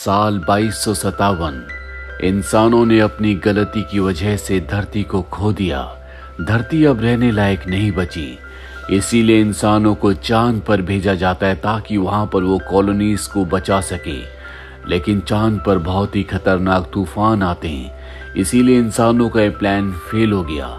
साल 2257 इंसानों ने अपनी गलती की वजह से धरती को खो दिया। धरती अब रहने लायक नहीं बची। इसीलिए इंसानों को चांद पर भेजा जाता है ताकि वहां पर वो कॉलोनीज को बचा सके। लेकिन चांद पर बहुत ही खतरनाक तूफान आते हैं, इसीलिए इंसानों का ये प्लान फेल हो गया।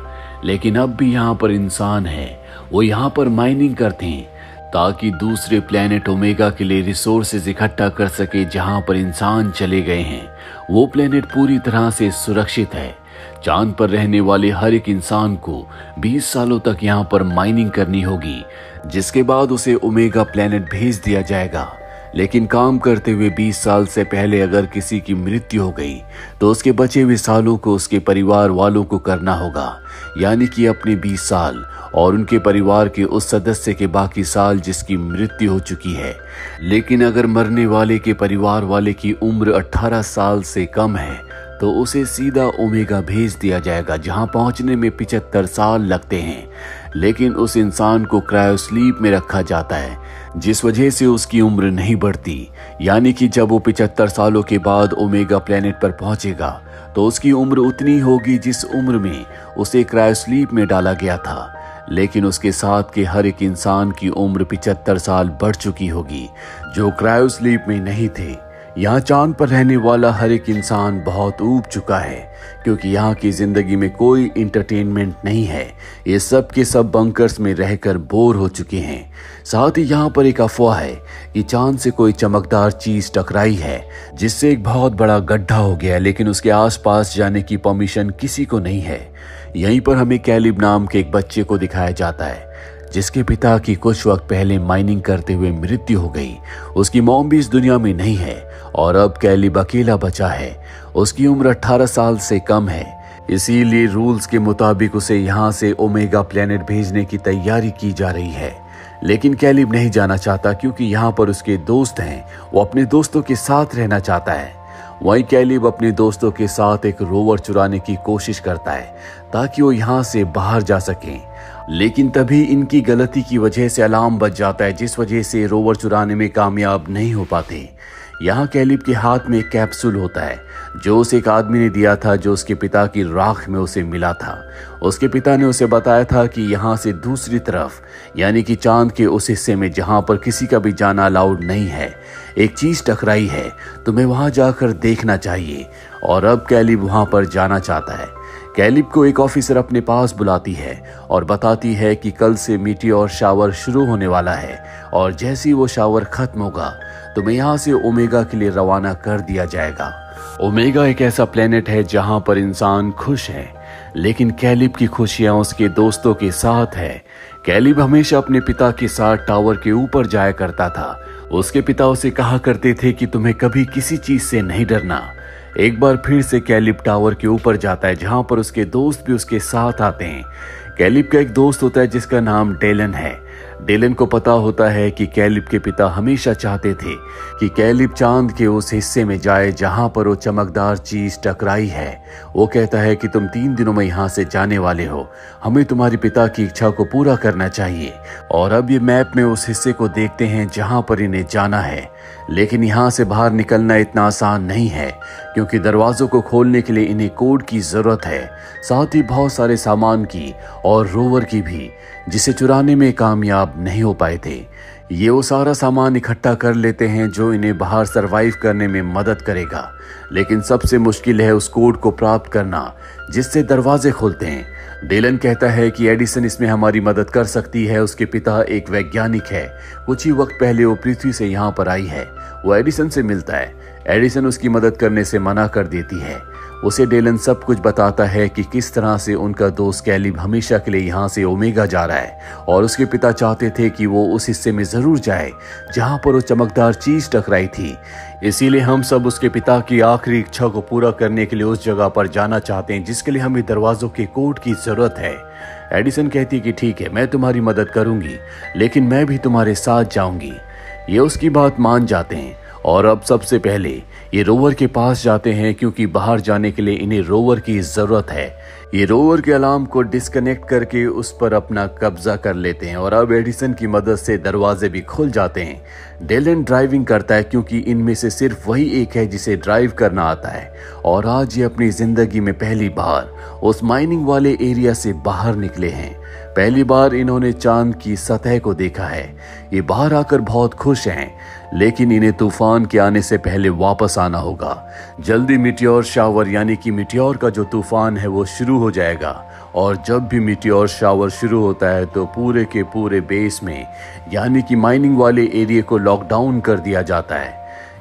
लेकिन अब भी यहाँ पर इंसान है, वो यहाँ पर माइनिंग करते हैं ताकि दूसरे प्लेनेट ओमेगा के लिए रिसोर्सेज इकट्ठा कर सके जहां पर इंसान चले गए हैं। वो प्लेनेट पूरी तरह से सुरक्षित है। चांद पर रहने वाले हर एक इंसान को 20 सालों तक यहां पर माइनिंग करनी होगी, जिसके बाद उसे ओमेगा प्लेनेट भेज दिया जाएगा। लेकिन काम करते हुए 20 साल से पहले अगर किसी की मृत्यु हो गई तो उसके बचे हुए सालों को उसके परिवार वालों को करना होगा, यानी कि अपने 20 साल और उनके परिवार के उस सदस्य के बाकी साल जिसकी मृत्यु हो चुकी है। लेकिन अगर मरने वाले के परिवार वाले की उम्र 18 साल से कम है तो उसे सीधा ओमेगा भेज दिया जाएगा, जहां पहुंचने में 75 साल लगते हैं। लेकिन उस इंसान को क्रायोस्लीप में रखा जाता है, जिस वजह से उसकी उम्र नहीं बढ़ती। यानी कि जब वो 75 सालों के बाद ओमेगा प्लेनेट पर पहुंचेगा तो उसकी उम्र उतनी होगी जिस उम्र में उसे क्रायोस्लीप में डाला गया था। लेकिन उसके साथ के हर एक इंसान की उम्र 75 साल बढ़ चुकी होगी, जो क्रायोस्लीप में नहीं थे। यहाँ चांद पर रहने वाला हर एक इंसान बहुत ऊब चुका है, क्योंकि यहाँ की जिंदगी में कोई इंटरटेनमेंट नहीं है। ये सब के सब बंकर्स में रहकर बोर हो चुके हैं। साथ ही यहाँ पर एक अफवाह है कि चांद से कोई चमकदार चीज टकराई है, जिससे एक बहुत बड़ा गड्ढा हो गया, लेकिन उसके आसपास जाने की परमिशन किसी को नहीं है। यहीं पर हमें कैलिब नाम के एक बच्चे को दिखाया जाता है, जिसके पिता की कुछ वक्त पहले माइनिंग करते हुए मृत्यु हो गई। उसकी मॉम भी इस दुनिया में नहीं है और अब कैलिब अकेला बचा है। उसकी उम्र 18 साल से कम है, इसीलिए रूल्स के मुताबिक उसे यहाँ से ओमेगा प्लेनेट भेजने की तैयारी की जा रही है। लेकिन कैलिब नहीं जाना चाहता, क्योंकि यहाँ पर उसके दोस्त हैं। वो अपने दोस्तों के साथ रहना चाहता है। वहीं कैलिब अपने दोस्तों के साथ एक रोवर चुराने की कोशिश करता है ताकि वो यहाँ से बाहर जा सकें। लेकिन तभी इनकी गलती की वजह से अलार्म बज जाता है, जिस वजह से रोवर चुराने में कामयाब नहीं हो पाते। यहाँ कैलिब के हाथ में एक कैप्सूल होता है जो उसे एक आदमी ने दिया था, जो उसके पिता की राख में उसे मिला था। उसके पिता ने उसे बताया था कि यहाँ से दूसरी तरफ, यानी कि चांद के उस हिस्से में जहाँ पर किसी का भी जाना अलाउड नहीं है, एक चीज टकराई है। तुम्हें वहां जाकर देखना चाहिए। और अब कैलिब वहां पर जाना चाहता है। कैलिब को एक ऑफिसर अपने पास बुलाती है और बताती है कि कल से मीटियोर शावर शुरू होने वाला है, और जैसे ही वो शावर खत्म होगा तुम्हें यहाँ से ओमेगा के लिए रवाना कर दिया जाएगा। ओमेगा एक ऐसा प्लेनेट है जहां पर इंसान खुश है, लेकिन कैलिब की खुशियां उसके दोस्तों के साथ है। कैलिब हमेशा अपने पिता के साथ टावर के ऊपर जाया करता था। उसके पिता उसे कहा करते थे कि तुम्हें कभी किसी चीज से नहीं डरना। एक बार फिर से कैलिब टावर के ऊपर जाता है, जहां पर उसके दोस्त भी उसके साथ आते हैं। कैलिब का एक दोस्त होता है जिसका नाम डेलन है। डेलन को पता होता है कि कैलिब के पिता हमेशा चाहते थे कि कैलिब चांद के उस हिस्से में जाए जहां पर वो चमकदार चीज टकराई है। वो कहता है कि तुम 3 दिनों में यहाँ से जाने वाले हो, हमें तुम्हारे पिता की इच्छा को पूरा करना चाहिए। और अब ये मैप में उस हिस्से को देखते हैं जहां पर इन्हें जाना है। लेकिन यहाँ से बाहर निकलना इतना आसान नहीं है, क्योंकि दरवाजों को खोलने के लिए इन्हें कोड की जरूरत है, साथ ही बहुत सारे सामान की और रोवर की भी, जिसे चुराने में कामयाब नहीं हो पाए थे। ये वो सारा सामान इकट्ठा कर लेते हैं जो इन्हें बाहर सरवाइव करने में मदद करेगा। लेकिन सबसे मुश्किल है उस कोड को प्राप्त करना जिससे दरवाजे खुलते हैं। डेलन कहता है कि एडिसन इसमें हमारी मदद कर सकती है। उसके पिता एक वैज्ञानिक है, कुछ ही वक्त पहले वो पृथ्वी से यहाँ पर आई है। वो एडिसन से मिलता है। एडिसन उसकी मदद करने से मना कर देती है। उसे डेलन सब कुछ बताता है कि किस तरह से उनका दोस्त कैलिब हमेशा के लिए यहाँ से ओमेगा जा रहा है, और उसके पिता चाहते थे कि वो उस हिस्से में जरूर जाए जहाँ पर वो चमकदार चीज टकराई थी। इसीलिए हम सब उसके पिता की आखिरी इच्छा को पूरा करने के लिए उस जगह पर जाना चाहते हैं, जिसके लिए हमें दरवाजों के कोड की जरूरत है। एडिसन कहती है कि ठीक है, मैं तुम्हारी मदद करूंगी, लेकिन मैं भी तुम्हारे साथ जाऊंगी। ये उसकी बात मान जाते हैं और अब सबसे पहले ये रोवर के पास जाते हैं क्योंकि बाहर जाने के लिए इन्हें रोवर की जरूरत है। ये रोवर के अलार्म को डिस्कनेक्ट करके उस पर अपना कब्जा कर लेते हैं और अब एडिसन की मदद से दरवाजे भी खुल जाते हैं। डेलन ड्राइविंग करता है क्योंकि इनमें से सिर्फ वही एक है जिसे ड्राइव करना आता है और आज ये अपनी जिंदगी में पहली बार उस माइनिंग वाले एरिया से बाहर निकले हैं। पहली बार इन्होंने चांद की सतह को देखा है। ये बाहर आकर बहुत खुश हैं, लेकिन इन्हें तूफान के आने से पहले वापस आना होगा। जल्दी मीटियोर शावर यानी कि मीटियोर का जो तूफान है वो शुरू हो जाएगा और जब भी मीटियोर शावर शुरू होता है तो पूरे के पूरे बेस में यानी कि माइनिंग वाले एरिया को लॉकडाउन कर दिया जाता है।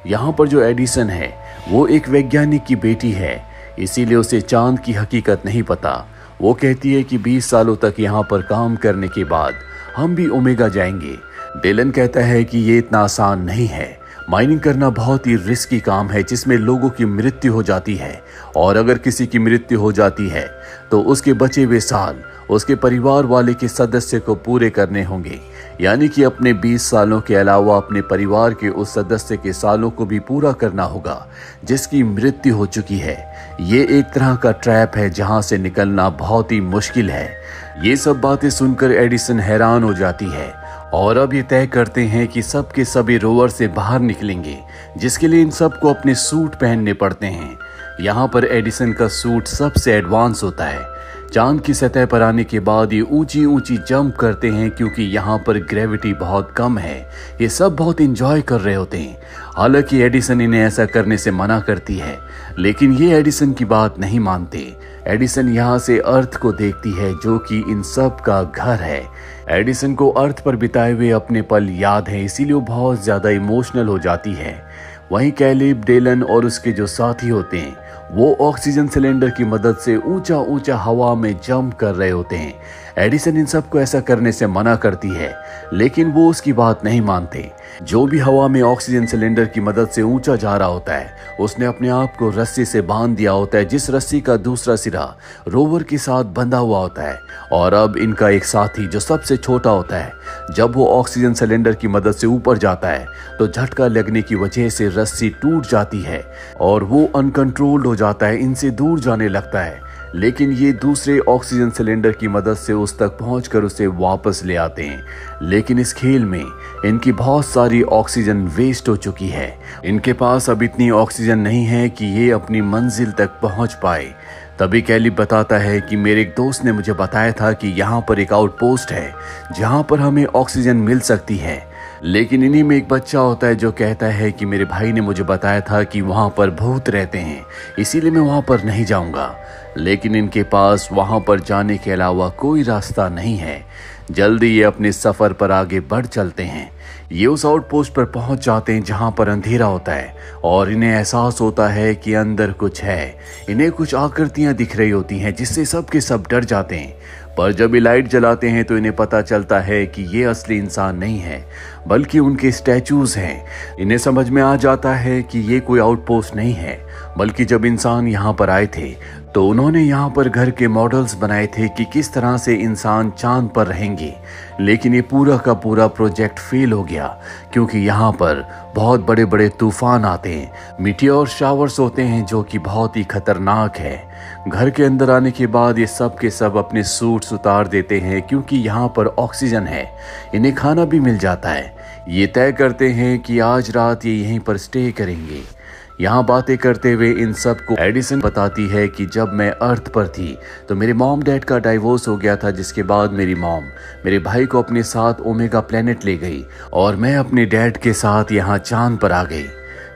यहाँ पर जो एडिसन है वो एक वैज्ञानिक की बेटी है, इसीलिए उसे चांद की हकीकत नहीं पता। वो कहती है कि 20 सालों तक यहाँ पर काम करने के बाद हम भी ओमेगा जाएंगे। डेलन कहता है कि ये इतना आसान नहीं है। माइनिंग करना बहुत ही रिस्की काम है जिसमें लोगों की मृत्यु हो जाती है और अगर किसी की मृत्यु हो जाती है तो उसके बचे हुए साल उसके परिवार वाले के सदस्य को पूरे करने होंगे, यानी कि अपने 20 सालों के अलावा अपने परिवार के उस सदस्य के सालों को भी पूरा करना होगा जिसकी मृत्यु हो चुकी है। ये एक तरह का ट्रैप है जहां से निकलना बहुत ही मुश्किल है। ये सब बातें सुनकर एडिसन हैरान हो जाती है और अब ये तय करते हैं कि सब के सभी रोवर से बाहर निकलेंगे, जिसके लिए इन सबको अपने सूट पहनने पड़ते हैं। यहाँ पर एडिसन का सूट सबसे एडवांस होता है। चांद की सतह पर आने के बाद ये ऊंची ऊंची जंप करते हैं क्योंकि यहाँ पर ग्रेविटी बहुत कम है। ये सब बहुत एंजॉय कर रहे होते हैं। हालांकि एडिसन इन्हें ऐसा करने से मना करती है, लेकिन ये एडिसन की बात नहीं मानते। एडिसन यहाँ से अर्थ को देखती है जो कि इन सब का घर है। एडिसन को अर्थ पर बिताए हुए अपने पल याद है, इसीलिए वो बहुत ज्यादा इमोशनल हो जाती है। वहीं कैलिब, डेलन और उसके जो साथी होते हैं वो ऑक्सीजन सिलेंडर की मदद से ऊंचा ऊंचा हवा में जंप कर रहे होते हैं। एडिसन इन सबको ऐसा करने से मना करती है, लेकिन वो उसकी बात नहीं मानते। जो भी हवा में ऑक्सीजन सिलेंडर की मदद से ऊंचा जा रहा होता है उसने अपने आप को रस्सी से बांध दिया होता है, जिस रस्सी का दूसरा सिरा रोवर के साथ बंधा हुआ होता है। और अब इनका एक साथी जो सबसे छोटा होता है, जब वो ऑक्सीजन सिलेंडर की मदद से ऊपर जाता है तो झटका लगने की वजह से रस्सी टूट जाती है और वो अनकंट्रोल्ड हो जाता है, इनसे दूर जाने लगता है। लेकिन ये दूसरे ऑक्सीजन सिलेंडर की मदद से उस तक पहुंचकर उसे वापस ले आते हैं। लेकिन इस खेल में इनकी बहुत सारी ऑक्सीजन वेस्ट हो चुकी है। इनके पास अब इतनी ऑक्सीजन नहीं है कि ये अपनी मंजिल तक पहुंच पाए। तभी कैलिब बताता है कि मेरे एक दोस्त ने मुझे बताया था कि यहाँ पर एक आउटपोस्ट है जहाँ पर हमें ऑक्सीजन मिल सकती है। लेकिन इन्हीं में एक बच्चा होता है जो कहता है कि मेरे भाई ने मुझे बताया था कि वहाँ पर भूत रहते हैं, इसीलिए मैं वहाँ पर नहीं जाऊँगा। लेकिन इनके पास वहाँ पर जाने के अलावा कोई रास्ता नहीं है। जल्दी ये अपने सफ़र पर आगे बढ़ चलते हैं। ये उस आउटपोस्ट पर पहुंच जाते हैं जहां पर अंधेरा होता है और इन्हें एहसास होता है कि अंदर कुछ है। इन्हें कुछ आकृतियां दिख रही होती हैं जिससे सब के सब डर जाते हैं। पर जब ये लाइट जलाते हैं तो इन्हें पता चलता है कि ये असली इंसान नहीं है बल्कि उनके स्टैचूज हैं। इन्हें समझ में आ जाता है कि ये कोई आउटपोस्ट नहीं है, बल्कि जब इंसान यहाँ पर आए थे तो उन्होंने यहाँ पर घर के मॉडल्स बनाए थे कि किस तरह से इंसान चांद पर रहेंगे। लेकिन ये पूरा का पूरा प्रोजेक्ट फेल हो गया क्योंकि यहाँ पर बहुत बड़े बड़े तूफान आते हैं, मीटियोर शावर्स होते हैं जो कि बहुत ही खतरनाक है। घर के अंदर आने के बाद ये सब के सब अपने सूट्स उतार देते हैं क्योंकि यहाँ पर ऑक्सीजन है, इन्हें खाना भी मिल जाता है। ये तय करते हैं कि आज रात ये यहीं पर स्टे करेंगे। यहाँ बातें करते हुए इन सब को एडिसन बताती है कि जब मैं अर्थ पर थी तो मेरे मॉम डैड का डाइवोर्स हो गया था, जिसके बाद मेरी मॉम मेरे भाई को अपने साथ ओमेगा प्लेनेट ले गई और मैं अपने डैड के साथ यहाँ चांद पर आ गई।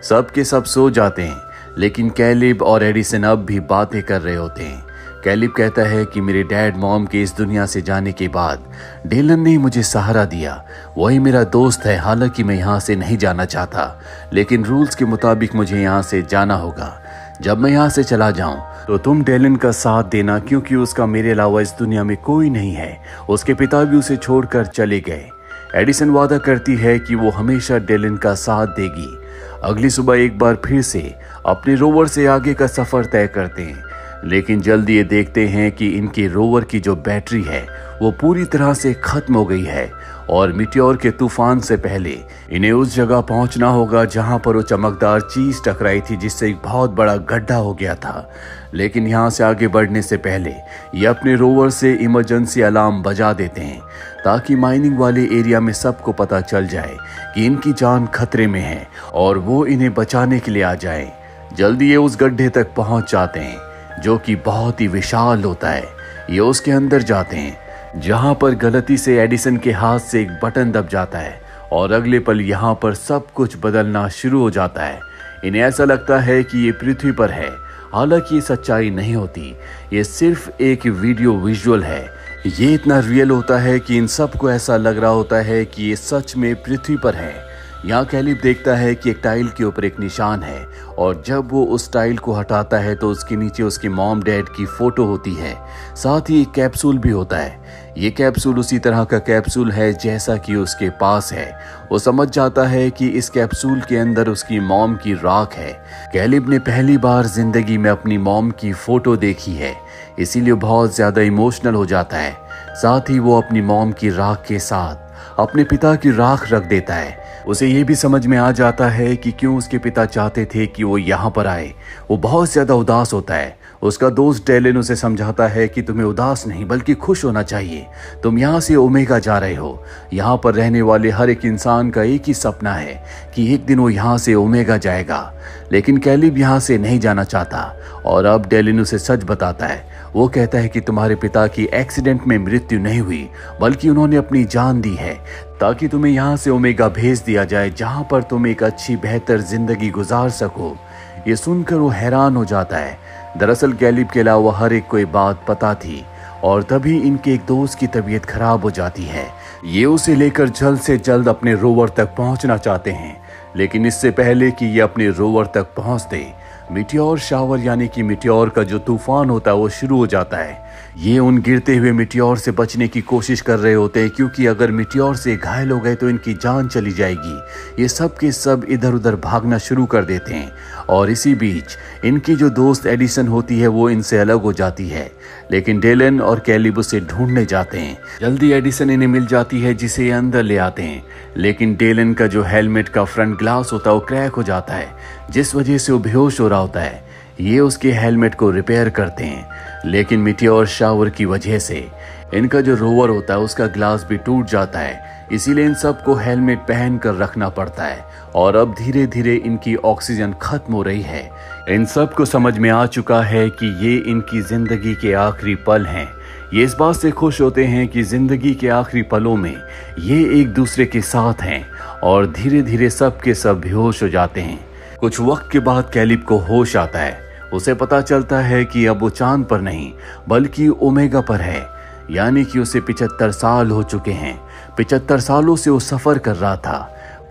सब के सब सो जाते हैं, लेकिन कैलिब और एडिसन अब भी बातें कर रहे होते हैं। कैलिब कहता है कि मेरे डैड मॉम के इस दुनिया से जाने के बाद डेलन ने मुझे सहारा दिया, वही मेरा दोस्त है। हालांकि मैं यहाँ से नहीं जाना चाहता, लेकिन रूल्स के मुताबिक मुझे यहाँ से जाना होगा। जब मैं यहाँ से चला जाऊँ तो तुम डेलन का साथ देना क्योंकि उसका मेरे अलावा इस दुनिया में कोई नहीं है। उसके पिता भी उसे छोड़कर चले गए। एडिसन वादा करती है कि वो हमेशा डेलन का साथ देगी। अगली सुबह एक बार फिर से अपने रोवर से आगे का सफर तय करते हैं, लेकिन जल्दी ये देखते हैं कि इनके रोवर की जो बैटरी है वो पूरी तरह से खत्म हो गई है और मीटियोर के तूफान से पहले इन्हें उस जगह पहुंचना होगा जहां पर वो चमकदार चीज टकराई थी, जिससे एक बहुत बड़ा गड्ढा हो गया था। लेकिन यहां से आगे बढ़ने से पहले ये अपने रोवर से इमरजेंसी अलार्म बजा देते हैं ताकि माइनिंग वाले एरिया में सबको पता चल जाए कि इनकी जान खतरे में है और वो इन्हें बचाने के लिए आ जाए। जल्दी ये उस गड्ढे तक पहुंच जाते हैं जो कि बहुत ही विशाल होता है। ये उसके अंदर जाते हैं जहां पर गलती से एडिसन के हाथ से एक बटन दब जाता है और अगले पल यहाँ पर सब कुछ बदलना शुरू हो जाता है। इन्हें ऐसा लगता है कि ये पृथ्वी पर है, हालांकि ये सच्चाई नहीं होती, ये सिर्फ एक वीडियो विजुअल है। ये इतना रियल होता है कि इन सबको ऐसा लग रहा होता है कि ये सच में पृथ्वी पर है। यहाँ कैलिब देखता है कि एक टाइल के ऊपर एक निशान है और जब वो उस टाइल को हटाता है तो उसके नीचे उसके मॉम डैड की फोटो होती है, साथ ही एक कैप्सूल भी होता है। ये कैप्सूल उसी तरह का कैप्सूल है जैसा कि उसके पास है। वो समझ जाता है कि इस कैप्सूल के अंदर उसकी मॉम की राख है। कैलिब ने पहली बार जिंदगी में अपनी मॉम की फोटो देखी है, इसीलिए बहुत ज्यादा इमोशनल हो जाता है। साथ ही वो अपनी मॉम की राख के साथ अपने पिता की राख रख देता है। उसे ये भी समझ में आ जाता है कि क्यों उसके पिता चाहते थे कि वो यहाँ पर आए। वो बहुत ज्यादा उदास होता है। उसका दोस्त डेलन उसे समझाता है कि तुम्हें उदास नहीं बल्कि खुश होना चाहिए। तुम यहाँ से ओमेगा जा रहे हो। यहाँ पर रहने वाले हर एक इंसान का एक ही सपना है कि एक दिन वो यहाँ से ओमेगा जाएगा। लेकिन कैलिब यहाँ से नहीं जाना चाहता और अब डेलन उसे सच बताता है। वो कहता है कि तुम्हारे पिता की एक्सीडेंट में मृत्यु नहीं हुई बल्कि उन्होंने अपनी जान दी है ताकि तुम्हें यहाँ से ओमेगा भेज दिया जाए जहाँ पर तुम एक अच्छी बेहतर जिंदगी गुजार सको। ये सुनकर वो हैरान हो जाता है। दरअसल कैलिब के अलावा हर एक को ये बात पता थी और तभी इनके एक दोस्त की तबीयत खराब हो जाती है। ये उसे लेकर जल्द से जल्द अपने रोवर तक पहुंचना चाहते हैं, लेकिन इससे पहले कि ये अपने रोवर तक पहुंचते मीटियोर शावर यानी कि मीटियोर का जो तूफान होता है वो शुरू हो जाता है। ये उन गिरते हुए मीटियोर से बचने की कोशिश कर रहे होते हैं क्योंकि अगर मीटियोर से घायल हो गए तो इनकी जान चली जाएगी। ये सब के सब इधर उधर भागना शुरू कर देते हैं और इसी बीच इनकी जो दोस्त एडिसन होती है वो इनसे अलग हो जाती है। लेकिन डेलन और कैलिब उसे ढूंढने जाते हैं। जल्दी एडिसन इन्हें मिल जाती है जिसे ये अंदर ले आते हैं, लेकिन डेलन का जो हेलमेट का फ्रंट ग्लास होता है वो क्रैक हो जाता है जिस वजह से वो बेहोश हो रहा होता है। ये उसके हेलमेट को रिपेयर करते हैं, लेकिन मीटियोर शावर की वजह से इनका जो रोवर होता है उसका ग्लास भी टूट जाता है। इसीलिए इन सबको हेलमेट पहन कर रखना पड़ता है और अब धीरे धीरे इनकी ऑक्सीजन खत्म हो रही है। इन सब को समझ में आ चुका है कि ये इनकी जिंदगी के आखिरी पल हैं। ये इस बात से खुश होते हैं कि जिंदगी के आखिरी पलों में ये एक दूसरे के साथ हैं और धीरे धीरे सब के सब बेहोश हो जाते हैं। कुछ वक्त के बाद कैलिब को होश आता है। उसे पता चलता है कि अब वो चांद पर नहीं बल्कि ओमेगा पर है, यानी कि उसे 75 साल हो चुके हैं। 75 सालों से वो सफर कर रहा था।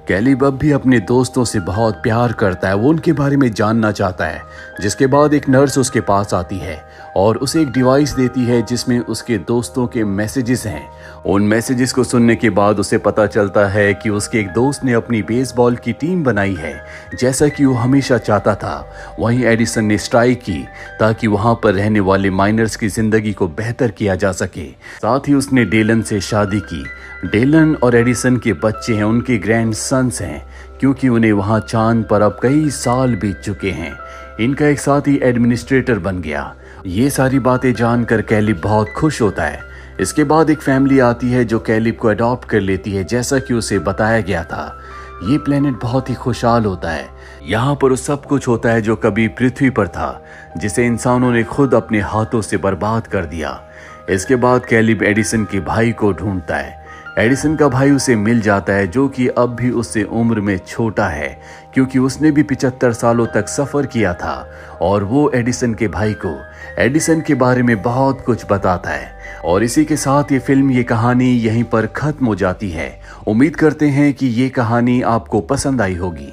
कैलिब अब भी अपने दोस्तों से बहुत प्यार करता है, वो उनके बारे में जानना चाहता है। जिसके बाद एक नर्स उसके पास आती है और उसे एक डिवाइस देती है जिसमें उसके दोस्तों के मैसेजेस हैं। उन मैसेजेस को सुनने के बाद उसे पता चलता है कि उसके एक दोस्त ने अपनी बेसबॉल की टीम बनाई है जैसा कि वो हमेशा चाहता था। वहीं एडिसन ने स्ट्राइक की ताकि वहां पर रहने वाले माइनर्स की जिंदगी को बेहतर किया जा सके। साथ ही उसने डेलन से शादी की। डेलन और एडिसन के बच्चे हैं, उनके ग्रैंड सन्स हैं क्योंकि उन्हें वहां चांद पर अब कई साल बीत चुके हैं। इनका एक साथी एडमिनिस्ट्रेटर बन गया। ये सारी बातें जानकर कैलिब बहुत खुश होता है। इसके बाद एक फैमिली आती है जो कैलिब को अडॉप्ट कर लेती है जैसा कि उसे बताया गया था। ये प्लेनेट बहुत ही खुशहाल होता है। यहाँ पर उस सब कुछ होता है जो कभी पृथ्वी पर था, जिसे इंसानों ने खुद अपने हाथों से बर्बाद कर दिया। इसके बाद कैलिब एडिसन के भाई को ढूंढता है। एडिसन का भाई उसे मिल जाता है जो कि अब भी उससे उम्र में छोटा है क्योंकि उसने भी 75 सालों तक सफर किया था और वो एडिसन के भाई को एडिसन के बारे में बहुत कुछ बताता है। और इसी के साथ ये फिल्म, ये कहानी यहीं पर खत्म हो जाती है। उम्मीद करते हैं कि ये कहानी आपको पसंद आई होगी।